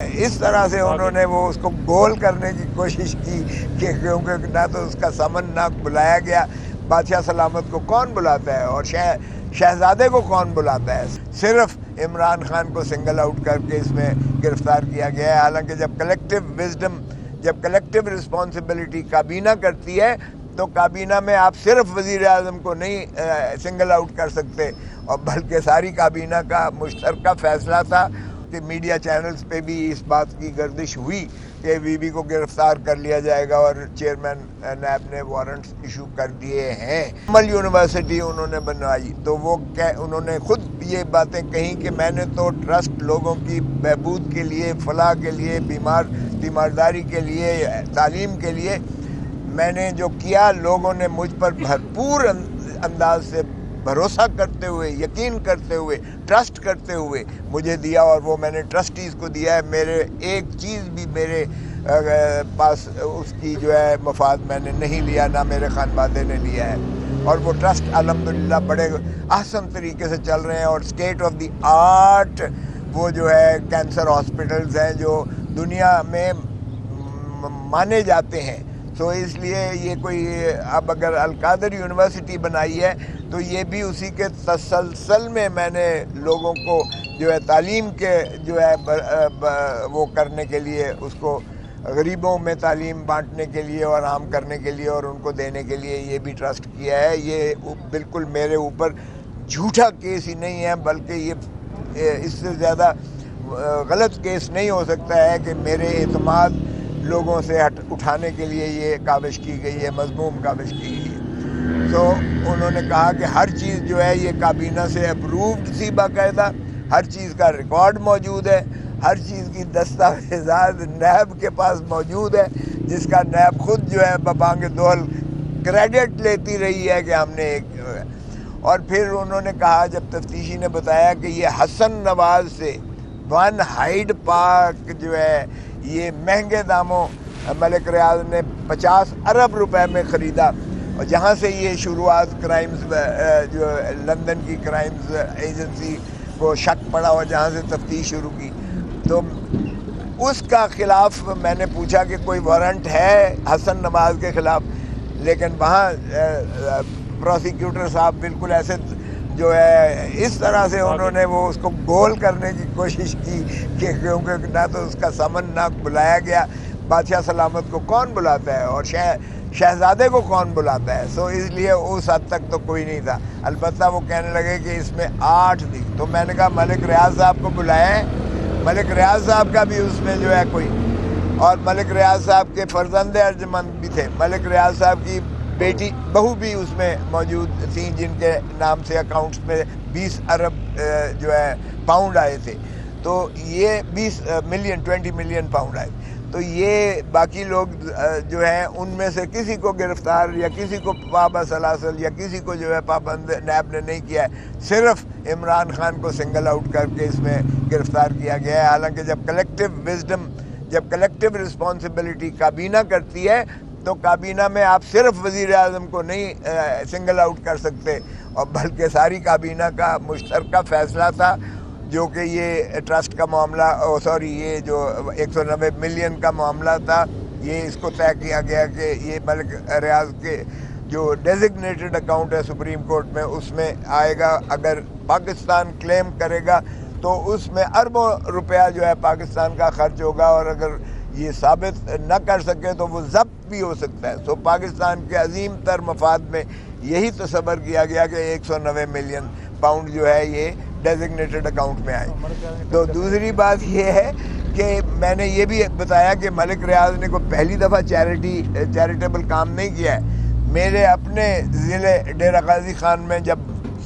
اس طرح سے انہوں نے وہ اس کو گول کرنے کی کوشش کی کہ کیونکہ نہ تو اس کا سمن نہ بلایا گیا. بادشاہ سلامت کو کون بلاتا ہے اور شہزادے کو کون بلاتا ہے؟ صرف عمران خان کو سنگل آؤٹ کر کے اس میں گرفتار کیا گیا ہے. حالانکہ جب کلیکٹیو وزڈم، جب کلیکٹیو رسپانسبلٹی کابینہ کرتی ہے تو کابینہ میں آپ صرف وزیر اعظم کو نہیں سنگل آؤٹ کر سکتے، اور بلکہ ساری کابینہ کا مشترکہ فیصلہ تھا کہ میڈیا چینلز پہ بھی اس بات کی گردش ہوئی کہ وی بی کو گرفتار کر لیا جائے گا، اور چیئرمین نیب نے وارنٹس ایشو کر دیے ہیں. عمل یونیورسٹی انہوں نے بنوائی تو وہ انہوں نے خود یہ باتیں کہیں کہ میں نے تو ٹرسٹ لوگوں کی بہبود کے لیے، فلاح کے لیے، بیمارداری کے لیے، تعلیم کے لیے میں نے جو کیا، لوگوں نے مجھ پر بھرپور انداز سے بھروسہ کرتے ہوئے، یقین کرتے ہوئے، ٹرسٹ کرتے ہوئے مجھے دیا، اور وہ میں نے ٹرسٹیز کو دیا ہے. میرے ایک چیز بھی میرے پاس اس کی جو ہے مفاد میں نے نہیں لیا، نہ میرے خانوادے نے لیا ہے، اور وہ ٹرسٹ الحمدللہ بڑے احسن طریقے سے چل رہے ہیں. اور اسٹیٹ آف دی آرٹ وہ جو ہے کینسر ہاسپٹلز ہیں جو دنیا میں مانے جاتے ہیں. تو اس لیے یہ کوئی اب اگر القادر یونیورسٹی بنائی ہے تو یہ بھی اسی کے تسلسل میں نے لوگوں کو جو ہے تعلیم کے جو ہے وہ کرنے کے لیے، اس کو غریبوں میں تعلیم بانٹنے کے لیے اور عام کرنے کے لیے اور ان کو دینے کے لیے یہ بھی ٹرسٹ کیا ہے. یہ بالکل میرے اوپر جھوٹا کیس ہی نہیں ہے، بلکہ یہ اس سے زیادہ غلط کیس نہیں ہو سکتا ہے کہ میرے اعتماد لوگوں سے اٹھانے کے لیے یہ کاوش کی گئی ہے، مذموم کاوش کی گئی ہے. تو انہوں نے کہا کہ ہر چیز جو ہے یہ کابینہ سے اپرووڈ تھی، باقاعدہ ہر چیز کا ریکارڈ موجود ہے، ہر چیز کی دستاویزات نیب کے پاس موجود ہے، جس کا نیب خود جو ہے ببانگ دول کریڈٹ لیتی رہی ہے کہ ہم نے ایک. اور پھر انہوں نے کہا، جب تفتیشی نے بتایا کہ یہ حسن نواز سے ون ہائیڈ پارک جو ہے یہ مہنگے داموں ملک ریاض نے 50 ارب روپے میں خریدا، اور جہاں سے یہ شروعات کرائمز جو لندن کی کرائمز ایجنسی کو شک پڑا اور جہاں سے تفتیش شروع کی، تو اس کا خلاف میں نے پوچھا کہ کوئی وارنٹ ہے حسن نواز کے خلاف، لیکن وہاں پروسیکیوٹر صاحب بالکل ایسے جو ہے اس طرح سے انہوں نے وہ اس کو گول کرنے کی کوشش کی کہ کیونکہ نہ تو اس کا سمن نہ بلایا گیا. بادشاہ سلامت کو کون بلاتا ہے اور شہزادے کو کون بلاتا ہے؟ سو اس لیے اس حد تک تو کوئی نہیں تھا. البتہ وہ کہنے لگے کہ اس میں 8 تھی، تو میں نے کہا ملک ریاض صاحب کو بلائیں. ملک ریاض صاحب کا بھی اس میں جو ہے کوئی، اور ملک ریاض صاحب کے فرزند ارجمند بھی تھے. ملک ریاض صاحب کی بیٹی بہو بھی اس میں موجود تھیں، جن کے نام سے اکاؤنٹس میں 20 ارب جو ہے پاؤنڈ آئے تھے. تو یہ 20 ملین پاؤنڈ آئے. تو یہ باقی لوگ جو ہیں ان میں سے کسی کو گرفتار یا کسی کو پابسلاسل یا کسی کو جو ہے پابند نیب نے نہیں کیا ہے، صرف عمران خان کو سنگل آؤٹ کر کے اس میں گرفتار کیا گیا ہے. حالانکہ جب کلیکٹیو وزڈم، جب کلیکٹیو رسپانسبلٹی کابینہ کرتی ہے تو کابینہ میں آپ صرف وزیر اعظم کو نہیں سنگل آؤٹ کر سکتے، اور بلکہ ساری کابینہ کا مشترکہ فیصلہ تھا جو کہ یہ ٹرسٹ کا معاملہ یہ جو 190 ملین کا معاملہ تھا، یہ اس کو طے کیا گیا کہ یہ ملک ریاض کے جو ڈیزگنیٹڈ اکاؤنٹ ہے سپریم کورٹ میں، اس میں آئے گا. اگر پاکستان کلیم کرے گا تو اس میں اربوں روپیہ جو ہے پاکستان کا خرچ ہوگا، اور اگر یہ ثابت نہ کر سکے تو وہ ضبط بھی ہو سکتا ہے. تو پاکستان کے عظیم تر مفاد میں یہی تصور کیا گیا کہ 190 ملین پاؤنڈ جو ہے یہ ڈیزگنیٹڈ اکاؤنٹ میں آئے. تو دوسری بات یہ ہے کہ میں نے یہ بھی بتایا کہ ملک ریاض نے کوئی پہلی دفعہ چیریٹیبل کام نہیں کیا ہے. میرے اپنے ضلع ڈیرہ غازی خان میں جب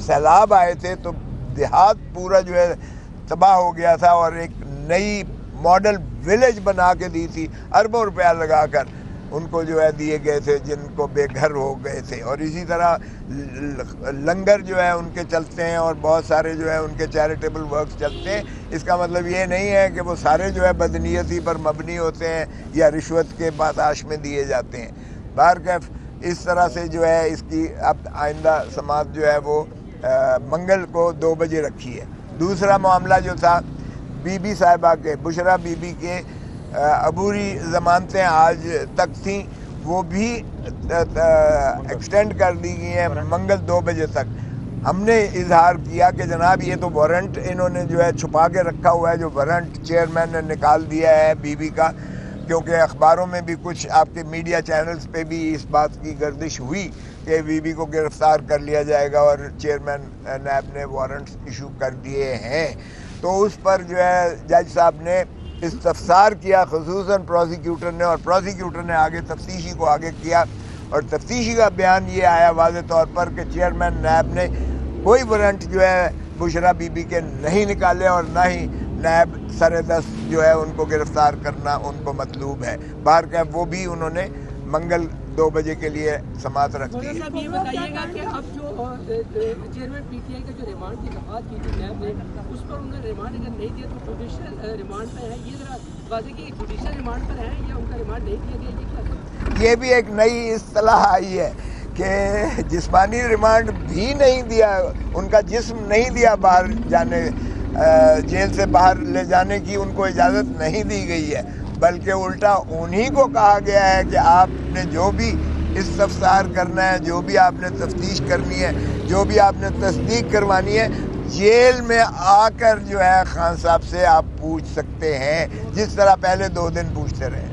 سیلاب آئے تھے تو دیہات پورا جو ہے تباہ ہو گیا تھا، اور ایک نئی ماڈل ولیج بنا کے دی تھی، اربوں روپیہ لگا کر ان کو جو ہے دیے گئے تھے جن کو بے گھر ہو گئے تھے. اور اسی طرح لنگر جو ہے ان کے چلتے ہیں، اور بہت سارے جو ہے ان کے چیریٹیبل ورکس چلتے ہیں. اس کا مطلب یہ نہیں ہے کہ وہ سارے جو ہے بدنیتی پر مبنی ہوتے ہیں یا رشوت کے پاتاش میں دیے جاتے ہیں. بہرکیف اس طرح سے جو ہے اس کی اب آئندہ سماعت جو ہے وہ منگل کو 2 بجے رکھی ہے. دوسرا معاملہ جو تھا بی بی صاحبہ کے، بشرا بی بی کے عبوری ضمانتیں آج تک تھیں، وہ بھی ایکسٹینڈ کر دی گئی ہیں منگل 2 بجے تک۔ ہم نے اظہار کیا کہ جناب یہ تو وارنٹ انہوں نے جو ہے چھپا کے رکھا ہوا ہے، جو وارنٹ چیئرمین نے نکال دیا ہے بی بی کا، کیونکہ اخباروں میں بھی کچھ آپ کے میڈیا چینلز پہ بھی اس بات کی گردش ہوئی کہ بی بی کو گرفتار کر لیا جائے گا اور چیئرمین نیب نے وارنٹس ایشو کر دیے ہیں۔ تو اس پر جو ہے جج صاحب نے استفسار کیا، خصوصاً پروسیکیوٹر نے، اور پروسیکیوٹر نے آگے تفتیشی کو آگے کیا، اور تفتیشی کا بیان یہ آیا واضح طور پر کہ چیئرمین نیب نے کوئی وارنٹ جو ہے بشرا بی بی کے نہیں نکالے، اور نہ ہی نیب سر دست جو ہے ان کو گرفتار کرنا ان کو مطلوب ہے۔ باہر کا وہ بھی انہوں نے منگل 2 بجے کے لیے سماعت رکھ دی ہے۔ صاحب یہ بتائیے گا کہ اب جو چیئرمین پی ٹی آئی کا جو ریمانڈ کی درخواست کی تھی نیب نے، اس پر انہوں نے ریمانڈ اگر نہیں دیا تو جوڈیشل ریمانڈ پہ ہے، یہ ذرا واضح کہ جوڈیشل ریمانڈ پر ہے یا ان کا ریمانڈ نہیں دیا گیا، یہ کیا؟ یہ بھی ایک نئی اصطلاح آئی ہے کہ جسمانی ریمانڈ بھی نہیں دیا، ان کا جسم نہیں دیا باہر جانے، جیل سے باہر لے جانے کی ان کو اجازت نہیں دی گئی ہے، بلکہ الٹا انہی کو کہا گیا ہے کہ آپ نے جو بھی استفسار کرنا ہے، جو بھی آپ نے تفتیش کرنی ہے، جو بھی آپ نے تصدیق کروانی ہے، جیل میں آ کر جو ہے خان صاحب سے آپ پوچھ سکتے ہیں، جس طرح پہلے 2 دن پوچھتے رہے۔